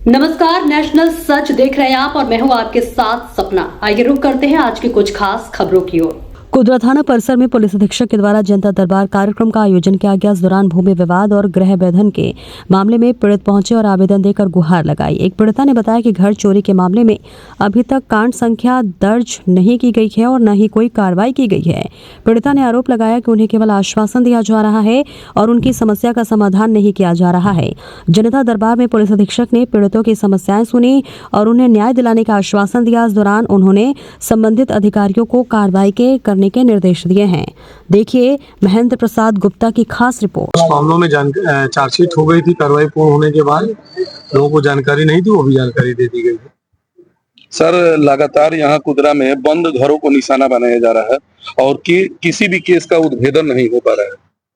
नमस्कार, नेशनल सच देख रहे हैं आप और मैं हूं आपके साथ सपना। आइए रुक करते हैं आज की कुछ खास खबरों की ओर। कुदरा थाना परिसर में पुलिस अधीक्षक के द्वारा जनता दरबार कार्यक्रम का आयोजन किया गया। इस दौरान भूमि विवाद और गृह बंधन के मामले में पीड़ित पहुंचे और आवेदन देकर गुहार लगाई। एक पीड़िता ने बताया कि घर चोरी के मामले में अभी तक कांड संख्या दर्ज नहीं की गई है और न ही कोई कार्रवाई की गई है। पीड़िता ने आरोप लगाया कि उन्हें केवल आश्वासन दिया जा रहा है और उनकी समस्या का समाधान नहीं किया जा रहा है। जनता दरबार में पुलिस अधीक्षक ने पीड़ितों की समस्याएं सुनी और उन्हें न्याय दिलाने का आश्वासन दिया। इस दौरान उन्होंने संबंधित अधिकारियों को कार्रवाई करने के निर्देश दिए हैं। देखिए महेंद्र प्रसाद गुप्ता की खास रिपोर्ट। इस मामलों में चार्जशीट हो गई थी। कार्रवाई पूर्ण होने के बाद लोगों को जानकारी नहीं थी, वो भी जानकारी दे दी गई। सर, लगातार यहाँ कुदरा में बंद घरों को निशाना बनाया जा रहा है और किसी भी केस का उद्भेदन नहीं हो पा रहा है।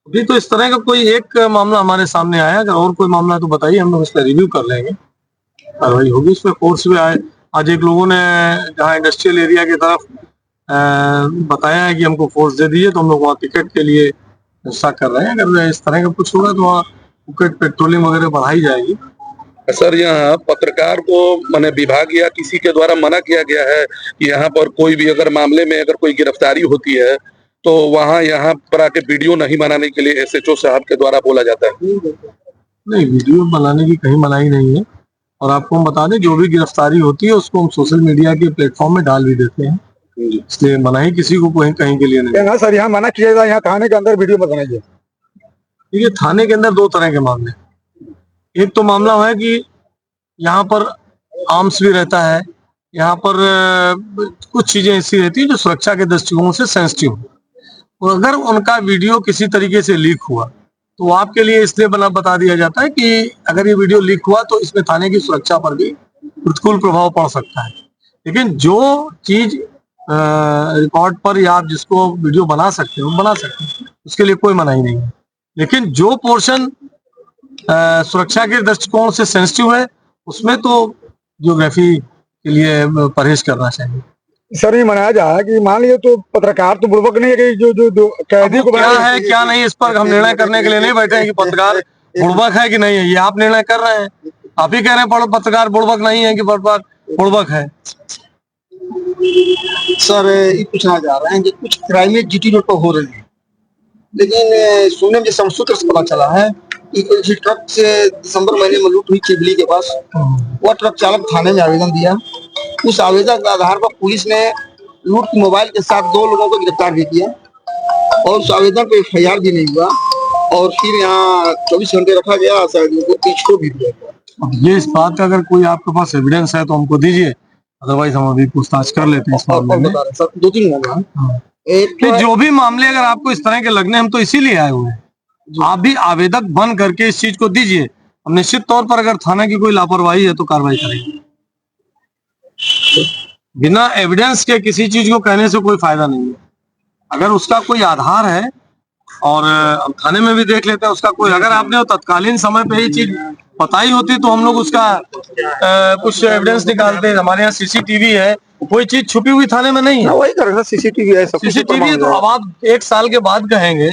अभी तो इस तरह का कोई एक मामला हमारे सामने आया। अगर और कोई मामला तो बताइए, हम लोग इसका रिव्यू कर लेंगे, कार्रवाई होगी। इसमें फोर्स भी आए। आज एक लोगों ने जहाँ इंडस्ट्रियल एरिया की तरफ बताया है कि हमको फोर्स दे दीजिए, तो हम लोग वहाँ टिकट के लिए शक कर रहे हैं। अगर इस तरह का कुछ होगा तो वहाँ टिकट पेट्रोलिंग वगैरह बढ़ाई जाएगी। सर, यहाँ पत्रकार को माने विभाग या किसी के द्वारा मना किया गया है कि यहाँ पर कोई भी अगर मामले में अगर कोई गिरफ्तारी होती है तो वहाँ यहाँ पर आके वीडियो नहीं बनाने के लिए एसएचओ साहब के द्वारा बोला जाता है। नहीं, वीडियो बनाने की कहीं मनाही नहीं है। और आपको हम बता दें, जो भी गिरफ्तारी होती है उसको हम सोशल मीडिया के प्लेटफॉर्म में डाल भी देते हैं, इसलिए मनाही किसी को कहीं के लिए नहीं है। सर, यहाँ मना किया जाए, यहाँ थाने के अंदर वीडियो मत बनाइए। देखिए, थाने के अंदर दो तरह के मामले। एक तो मामला है कि यहाँ पर आर्म्स भी रहता है, यहाँ पर कुछ चीजें ऐसी रहती है जो सुरक्षा के दृष्टिकोण से सेंसिटिव हो। और अगर उनका वीडियो किसी तरीके से लीक हुआ तो आपके लिए इसलिए बता दिया जाता है कि अगर ये वीडियो लीक हुआ तो इसमें थाने की सुरक्षा पर भी प्रतिकूल प्रभाव पड़ सकता है। लेकिन जो चीज रिकॉर्ड पर या आप जिसको वीडियो बना सकते हो बना सकते हैं, उसके लिए कोई मनाही नहीं है। लेकिन जो पोर्शन सुरक्षा के दृष्टिकोण से सेंसिटिव है उसमें तो जियोग्राफी के लिए परहेज करना चाहिए। सर, ये मनाया जाए कि मान लीजिए तो पत्रकार तो बुड़बक नहीं है कि जो कैदी को क्या है क्या नहीं, इस पर हम निर्णय करने के लिए नहीं बैठे हैं कि पत्रकार बुड़बक है कि नहीं है। ये आप निर्णय कर रहे हैं। आप ही कह रहे हैं पत्रकार बुड़बक नहीं है कि बुड़बक है। सर, ये पूछना चाह रहे हैं कि कुछ क्राइम जीटी रोड पर हो रहे हैं, लेकिन सुनने में जिस सूत्र से पता चला है कि किसी ट्रक से दिसंबर महीने में लूट हुई चिबली के पास। वह ट्रक चालक थाने में आवेदन दिया। उस आवेदन के आधार पर पुलिस ने लूट की मोबाइल के साथ 2 लोगों को गिरफ्तार भी किया और उस आवेदन पर FIR भी नहीं हुआ और फिर यहाँ 24 घंटे रखा गया। शायद उनको पीछे भी दिया गया। ये इस बात का अगर कोई आपके पास एविडेंस है तो हमको दीजिए, अदरवाइज हम अभी पूछताछ कर लेते हैं इस मामले में। सर, 2-3 मामला कि जो भी मामले अगर आपको इस तरह के लगने, हम तो इसीलिए आए हुए हैं। आप भी आवेदक बन करके इस चीज को दीजिए। हम निश्चित तौर पर अगर थाना की कोई लापरवाही है तो कार्रवाई करेंगे। बिना एविडेंस के किसी चीज को कहने से कोई फायदा नहीं है। अगर उसका कोई आधार है और हम थाने में भी देख लेते हैं उसका कोई, अगर आपने तत्कालीन समय पे ही चीज बताई होती तो हम लोग उसका कुछ एविडेंस निकालते हैं। हमारे यहाँ CCTV है, कोई चीज छुपी हुई थाने में नहीं है। वही करेगा, CCTV है, CCTV है। तो अब आप 1 साल के बाद कहेंगे,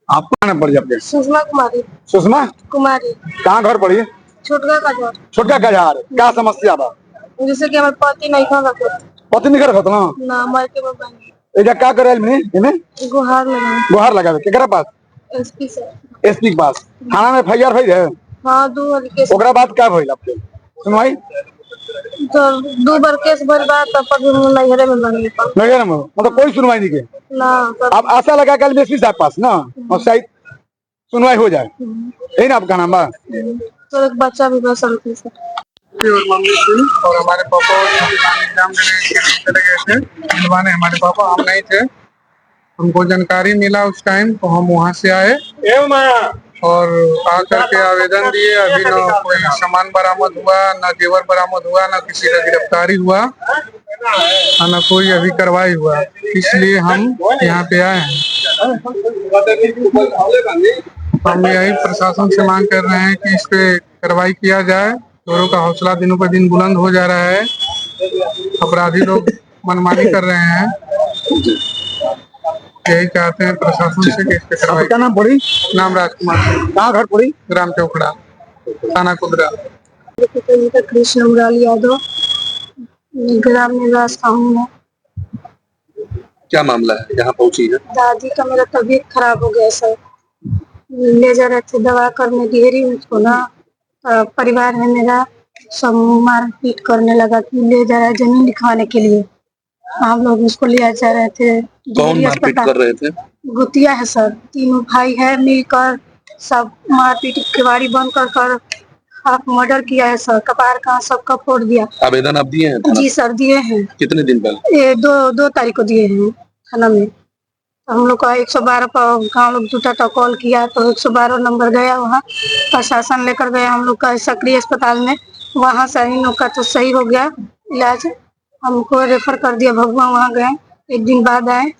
आपको आना पड़ जाए। सुषमा कुमारी। सुषमा कुमारी। कहाँ घर पड़ी? छोटका का घर। छोटका कजार। क्या समस्या बा? जैसे कि हमारे पति नहीं खा सकते पति नहीं कर ना, मर के बाबा एजा क्या करे इन्हें गुहार लगावे केकरा पास? SP से। SP के पास। थाना में FIR भइल है? हाँ, 2 बार केस। ओकरा बाद क्या भइल आपके? सुनवाई तो 2 बार केस भइल बा, तब पर भी हम नैहरे में बन गए। नैहरे में मतलब कोई सुनवाई नहीं के ना। आप आशा लगा कल SP साहब पास ना और शायद सुनवाई हो जाए। यही ना आपका नाम बा? तो एक बच्चा भी बस चलती से मम्मी थी और हमारे पापा एग्जाम चले गए थे दिलवाने। हमारे पापा, हम नहीं थे। हमको जानकारी मिला उस टाइम तो हम वहाँ से आए और आकर के आवेदन दिए। अभी न कोई सामान बरामद हुआ, न जेवर बरामद हुआ, न किसी का गिरफ्तारी हुआ, न कोई अभी कार्रवाई हुआ। इसलिए हम यहाँ पे आए हैं। हम यही प्रशासन से मांग कर रहे हैं कि इस पे कार्रवाई किया जाए। चोरों का हौसला दिनों पर दिन बुलंद हो जा रहा है। अपराधी लोग मनमानी कर रहे हैं। यही चाहते हैं प्रशासन से कि इस पे कार्रवाई। क्या नाम पड़ी? नाम राजकुमार। कहाँ घर पड़ी? ग्राम चौकड़ा, थाना कुदरा। पिता कृष्ण मुराल यादव, ग्राम निवास का हूँ मैं। क्या मामला है, यहाँ पहुंची है? दादी का मेरा तबीयत खराब हो गया सर, ले जा रहे थे दवा करने डेयरी मुझको ना, परिवार है मेरा सब मारपीट करने लगा कि ले जा रहा है जमीन लिखवाने के लिए। हम लोग उसको ले जा रहे थे कौन डेयरी मारपीट कर रहे थे? गुतिया है सर, तीनों भाई है मिलकर सब मारपीट किवाड़ी बंद कर आप मर्डर किया है सर, कपार का सबका फोड़ दिया। आवेदन आप दिए हैं थाना? जी सर दिए हैं। कितने दिन पहले? ये 2 तारीख को दिए हैं थाना में। तो हम लोग का 112 पर गाँव लोग जुटा था, कॉल किया तो 112 नंबर गया, वहाँ प्रशासन लेकर गया हम लोग का सक्रिय अस्पताल में। वहाँ से इन लोग का तो सही हो गया इलाज, हमको रेफर कर दिया भगवा, वहाँ गए 1 दिन बाद आए।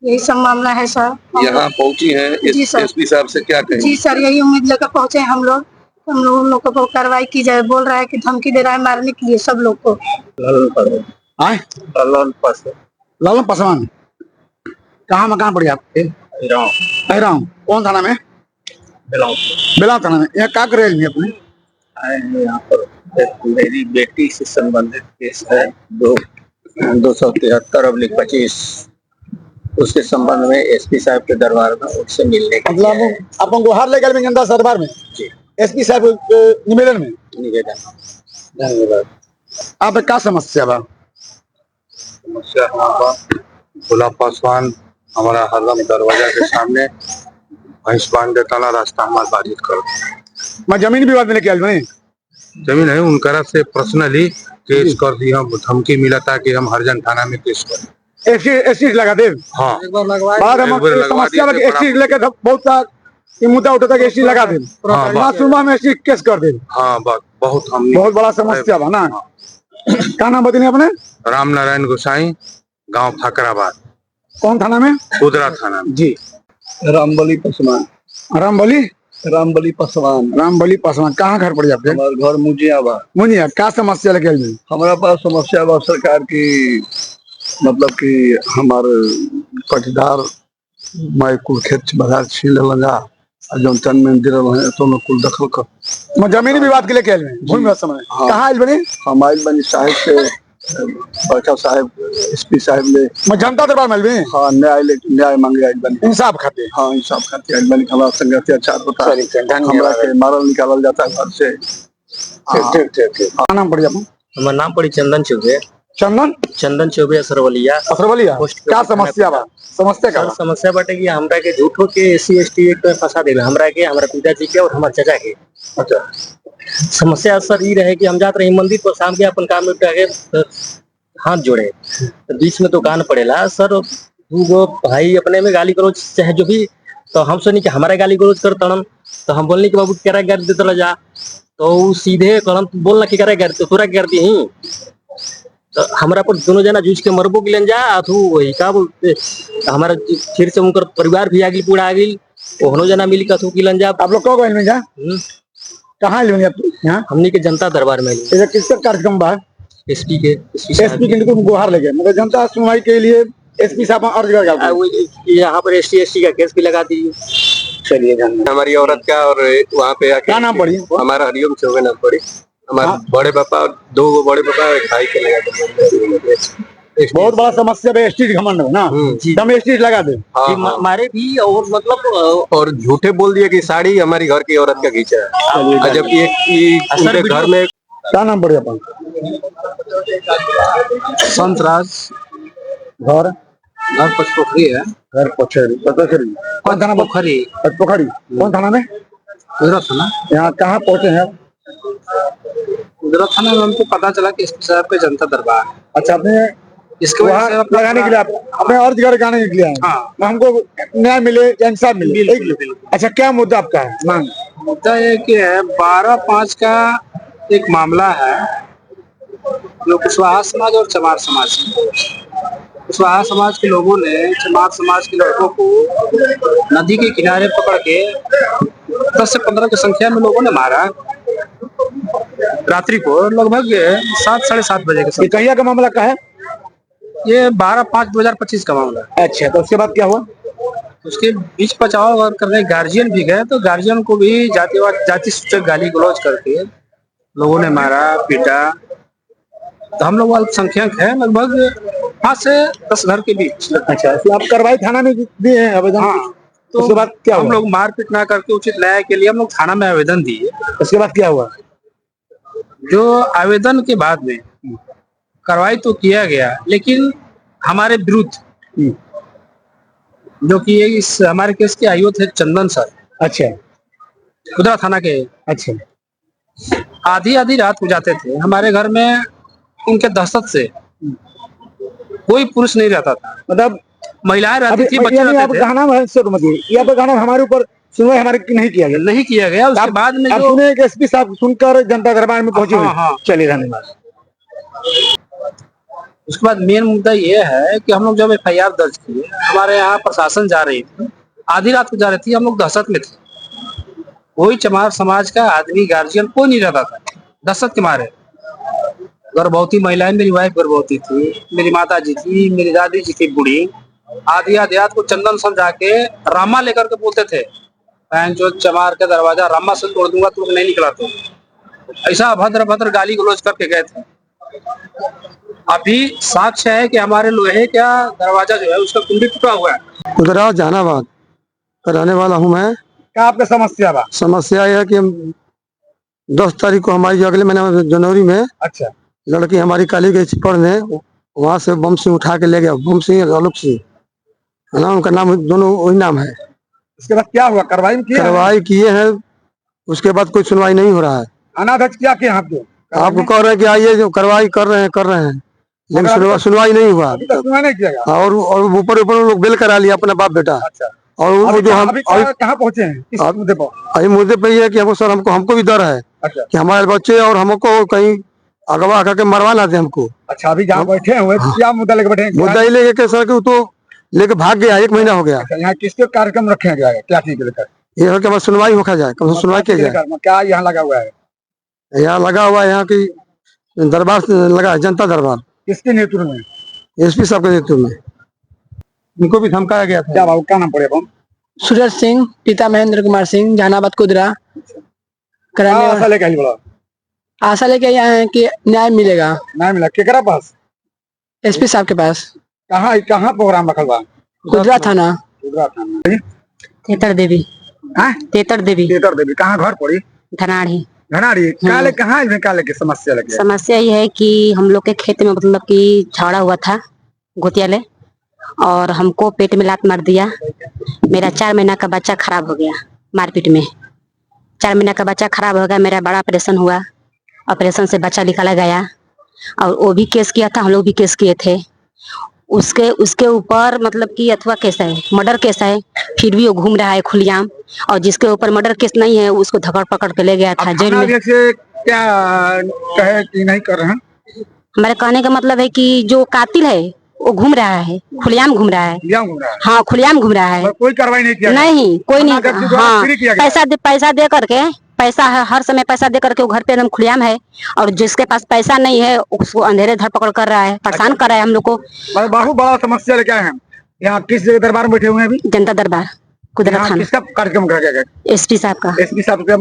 यही सब मामला है सर। यहाँ पहुंची हैं, जी सर। एसपी साहब से क्या कहेंगे? जी सर यही उम्मीद लेकर पहुँचे हम लोग उन लोगों को कार्रवाई की जाए। बोल रहा है कि धमकी दे रहा है मारने के लिए सब लोग को। लालन पासवान, कहाँ मकान पड़ी आपके? बहराम। कौन थाना में? बेलाव थाना में। यहाँ क्या कर रहे हैं अपने? यहाँ पर मेरी बेटी से संबंधित केस है 273/25, उसके संबंध में एसपी साहब के दरबार में उनसे मिलने के लिए मतलब अपन गुहार ले गए जनता दरबार में एसपी साहब निवेदन में निवेदन। धन्यवाद। आप क्या समस्या बा? समस्या हमारा गुलाब पासवान हमारा हरदम दरवाजा के सामने भैंस बांध देता ना, रास्ता हमारा बाधित कर। मैं जमीन विवाद में लेके आया हूँ। जमीन है उनकरा से पर्सनली केस कर दी, हम धमकी मिला था कि हम हरजन थाना में केस करें। एसटी लगा दे। हाँ बाद हम समस्या लगे एसटी लेके बहुत सा ये मुद्दा उठा था कि एसटी लगा दे। मासूमा में एसटी केस कर दे। हाँ बहुत हम बहुत बड़ा समस्या बा ना। क्या नाम बदले अपने? राम नारायण गोसाई, गांव फकराबाद। कौन थाना में? कुदरा थाना में। जी। रामबली पासवान। रामबली पासवान। कहाँ घर पड़ी आपके? हमारा घर मुजिया। क्या समस्या लेके आई? हमारा पास समस्या बा सरकार की, मतलब कि हमारे पटीदार मैं कुल खेत बाजार छीन लगा जो तन में दिल रहे तो मैं कुल दखल कर। मैं जमीनी विवाद के लिए कह रहे भूमि विवाद समय। कहाँ आइल बनी? हम आइल बनी साहिब से बैठा साहब एसपी साहब ले। मैं जनता दरबार में आइल बनी। हाँ न्याय मांगे आइल बनी। इंसाफ खाते। हाँ इंसाफ खाते आइल बनी। हमारा संग अत्याचार होता है, हमरा के मारल निकालल जाता है घर से। ठीक। क्या नाम पड़ी आपको? हमारा नाम पड़ी चंदन चौबे असरवलिया। क्या समस्या बा? समस्या बाटे कि हमरा के झूठो के SC/ST एक्ट में फंसा देला, हमरा पिताजी के और हमारे चाचा के। अच्छा समस्या सर ये रहे कि हम जाते रहे मंदिर पर शाम के अपन काम में आगे हाथ जोड़े तो बीच में दुकान पड़ेला सर, 2 भाई अपने में गाली गलौज चाहे जो भी, तो हम सुनी कि हमारा गाली गलौज कर तड़न, तो हम बोलने कि बाबू क्या गाड़ी देते रह जा, तो सीधे कड़न बोलना कि क्या गाड़ी तोरा कर दी ही, तो हमारा पर दोनों जना जूझ के मरबो के लेन जा अथु वही का बोलते हमारा फिर से उनकर परिवार भी आगे पूरा आ गई, ओहनो जना मिल के अथु के लेन जा। आप लोग कब में जा? कहाँ ले आप? यहाँ हमने के जनता दरबार में किसका कार्यक्रम बा? एसपी के गुहार ले गए, मतलब जनता सुनवाई के लिए एसपी साहब अर्ज कर यहाँ पर ST/ST का केस भी लगा दीजिए। चलिए हमारी औरत का और वहाँ पे क्या नाम पड़ी? हमारा हरिओम चौबे नाम पड़ी। हमारे बड़े पापा और 2 बड़े पापा और 1 भाई के लगा। बहुत बड़ा समस्या है एसटी घमंड है ना, हम एसटी लगा दे। हमारे भी और मतलब और झूठे बोल दिए कि साड़ी हमारी घर की औरत का खींचा है, जबकि उनके घर में। क्या नाम पड़े अपन? संतराज। घर पचपोखरी है। घर पचपोखरी। कौन थाना? पोखरी। कौन थाना में? कुदरा थाना। यहाँ कहाँ पहुँचे हैं? कुदरा थाना में हमको पता चला कि एसपी साहब के जनता दरबार। अच्छा आपने इसके लगाने के लिए अपने अर्ज लगाने के लिए हमको न्याय मिले, इंसाफ मिले। अच्छा क्या मुद्दा आपका है? मांग मुद्दा ये कि है 12/5 का एक मामला है जो कुशवाहा समाज और चमार समाज कुशवाहा समाज के लोगों ने चमार समाज के लड़कों को नदी के किनारे पकड़ के 10 से 15 की संख्या में लोगों ने मारा रात्रि को लगभग 7 साढ़े 7 बजे के समय। कहिया का मामला का है? ये 12/5/2025 का मामला। अच्छा तो उसके बाद क्या हुआ? उसके बीच बचाव करने गार्जियन भी गए तो गार्जियन को भी जाति सूचक गाली गलौज करके लोगों ने मारा पीटा। तो हम लोग अल्पसंख्यक हैं, लगभग 5 से 10 घर के बीच। अच्छा, तो आप कार्रवाई थाना में दिए हैं आवेदन? हाँ, तो उसके बाद क्या हम हुआ? लोग मारपीट ना करके उचित न्याय के लिए हम लोग थाना में आवेदन दिए। उसके बाद क्या हुआ? जो आवेदन के बाद में कार्रवाई तो किया गया, लेकिन हमारे विरुद्ध जो कि इस हमारे केस के आईओ थे चंदन सर, अच्छा कुदरा थाना के, अच्छा आधी आधी रात को जाते थे हमारे घर में। उनके दहशत से कोई पुरुष नहीं रहता था, मतलब महिलाएं रहती थी, बच्चे यानी आप रहते थे। कहना है यहाँ पर कहना हमारे ऊपर सुनवाई हमारे की नहीं किया गया। नहीं किया गया। उसके बाद में आप जो सुने कि एसपी साहब सुनकर जनता दरबार में पहुंचे हुए। हाँ। चलिए धन्यवाद। उसके बाद मेन मुद्दा ये है कि हम लोग जब FIR दर्ज किए, हमारे यहाँ प्रशासन जा रही थी, आधी रात को जा रही थी, हम लोग दहशत में थे। कोई चमार समाज का आदमी गार्जियन कोई नहीं रहता था, दहशत के मारे। गर्भवती महिलाएं, मेरी वाइफ गर्भवती थी, मेरी माता जी थी, मेरी दादी जी थी बूढ़ी। आधी आधी रात को चंदन सर जाके रामा लेकर के बोलते थे, जो चमार का दरवाजा रामा से तोड़ दूंगा, तुम नहीं निकला। तो ऐसा अभद्र भद्र गाली गलौज करके गए थे। अभी साक्ष्य है कि हमारे लोहे का दरवाजा जो है उसका कुंडी टूटा हुआ है। कुदरा जहानाबाद का रहने वाला हूँ मैं। क्या आपका समस्या बा? समस्या यह है कि 10 तारीख को हमारी जो अगले महीने जनवरी में अच्छा, लड़की हमारी काली गई थी पढ़ने, वहाँ से बम सिंह उठा के ले गया। बम सिंह, आलोक सिंह है ना, उनका नाम, दोनों वही नाम है। उसके बाद क्या हुआ? कार्रवाई किए हैं, उसके बाद कोई सुनवाई नहीं हो रहा है। अनाध्यक्ष क्या किया आपको? आपको कह रहे हैं कि आइए, जो कार्रवाई कर रहे हैं, लेकिन सुनवाई नहीं हुआ। सुनवाई नहीं किया गया। और ऊपर ऊपर लोग बिल करा लिया अपना बाप बेटा। अच्छा, और वो जो हम कहाँ पहुंचे हैं इस मुद्दे पर? अभी मुद्दे पे ये है कि हमको भी डर है अच्छा कि हमारे बच्चे और हमको कहीं अगवा करके मरवा ना दे हमको। अच्छा, अभी जहाँ बैठे हुए क्या मुद्दा लेके बैठे हैं? मुद्दा ही लेके कि सर, कि वो तो लेके भाग गया, 1 महीना हो गया। अच्छा, यहाँ किसके कार्यक्रम रखे गया है? क्या चीज के लेकर? ये है कि बस सुनवाई होकर जाए, कम से सुनवाई किया जाए। क्या यहाँ लगा हुआ है? यहाँ लगा हुआ है, यहाँ की दरबार लगा है, जनता दरबार। किसके नेतृत्व में? एसपी साहब के नेतृत्व में। उनको भी धमकाया गया था। क्या बाबू, क्या नाम पड़े? सूरज सिंह, पिता महेंद्र कुमार सिंह, जहानाबाद कुदरा। आशा लेके आई बड़ा? आशा लेके आए हैं कि न्याय मिलेगा। न्याय मिला केकरा पास? एसपी साहब के पास। कहाँ प्रोग्राम रखल बा? कुदरा थाना। तेतर देवी। हाँ? तेतर देवी। तेतर देवी कहाँ घर पड़ी? धनाड़ी। धनाड़ी। काले के समस्या लगे? समस्या ये है कि हम लोग के खेत में मतलब कि झगड़ा हुआ था गोतिया ले, और हमको पेट में लात मार दिया। मेरा 4 महीना का बच्चा खराब हो गया मारपीट में। 4 महीना का बच्चा खराब हो गया, मेरा बड़ा ऑपरेशन हुआ। ऑपरेशन से बच्चा निकाला गया, और वो भी केस किया था, हम लोग भी केस किए थे। उसके ऊपर मतलब कि अथवा केस है, मर्डर केस है, फिर भी वो घूम रहा है खुलेआम। और जिसके ऊपर मर्डर केस नहीं है उसको धकड़ पकड़ के ले गया था जेल में। क्या कहे कि नहीं कर रहे हैं? हमारे कहने का मतलब है कि जो कातिल है वो घूम रहा है, खुलेआम घूम रहा है। हाँ, खुलेआम घूम रहा है। कोई कार्रवाई नहीं किया? नहीं, कोई नहीं। हाँ, पैसा दे करके, हर समय पैसा दे करके वो घर पे एकदम खुलेआम है। और जिसके पास पैसा नहीं है उसको अंधेरे धरपकड़ कर रहा है, परेशान कर रहा है हम लोग को। बहुत बड़ा समस्या लेके आए हैं। यहाँ किस जगह दरबार में बैठे हुए हैं अभी? जनता दरबार कुदरा थाना। किसका कार्यक्रम रखा गया? एसपी साहब का। एसपी साहब के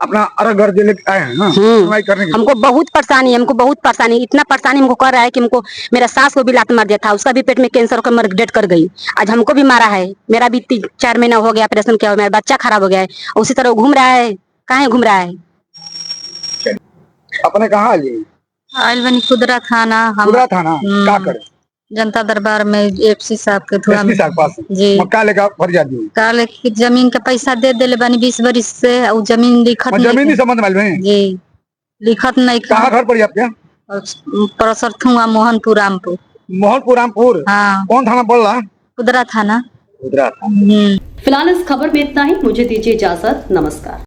अपना अलग घर लेके आए हैं ना सुनवाई करने के? हमको बहुत परेशानी है, इतना परेशानी हमको कर रहा है कि हमको, मेरा सास को भी लात मार दिया था, उसका भी पेट में कैंसर होकर मर डेट कर गई। आज हमको भी मारा है, मेरा भी 4 महीना हो गया ऑपरेशन किया हुआ, मेरा बच्चा खराब हो गया है। उसी तरह घूम रहा है, कहाँ घूम रहा है? अपने कहाँ आयल बनी कुदरा थाना। कुदरा थाना क्या करे? जनता दरबार में एसपी साहब के थोड़ा पास जी क्या लेकर फरियाद दी? काले की जमीन का पैसा दे दिले बनी 20 बरिस से, और जमीन लिखत जमीन संबंध में जी लिखत नहीं। कहाँ घर पड़ी आपके? परसरथुआ मोहनपुर रामपुर। मोहनपुर रामपुर। हाँ। कौन थाना पड़ रहा? कुदरा थाना। कुदरा थाना। फिलहाल इस खबर में इतना ही। मुझे दीजिए इजाजत। नमस्कार।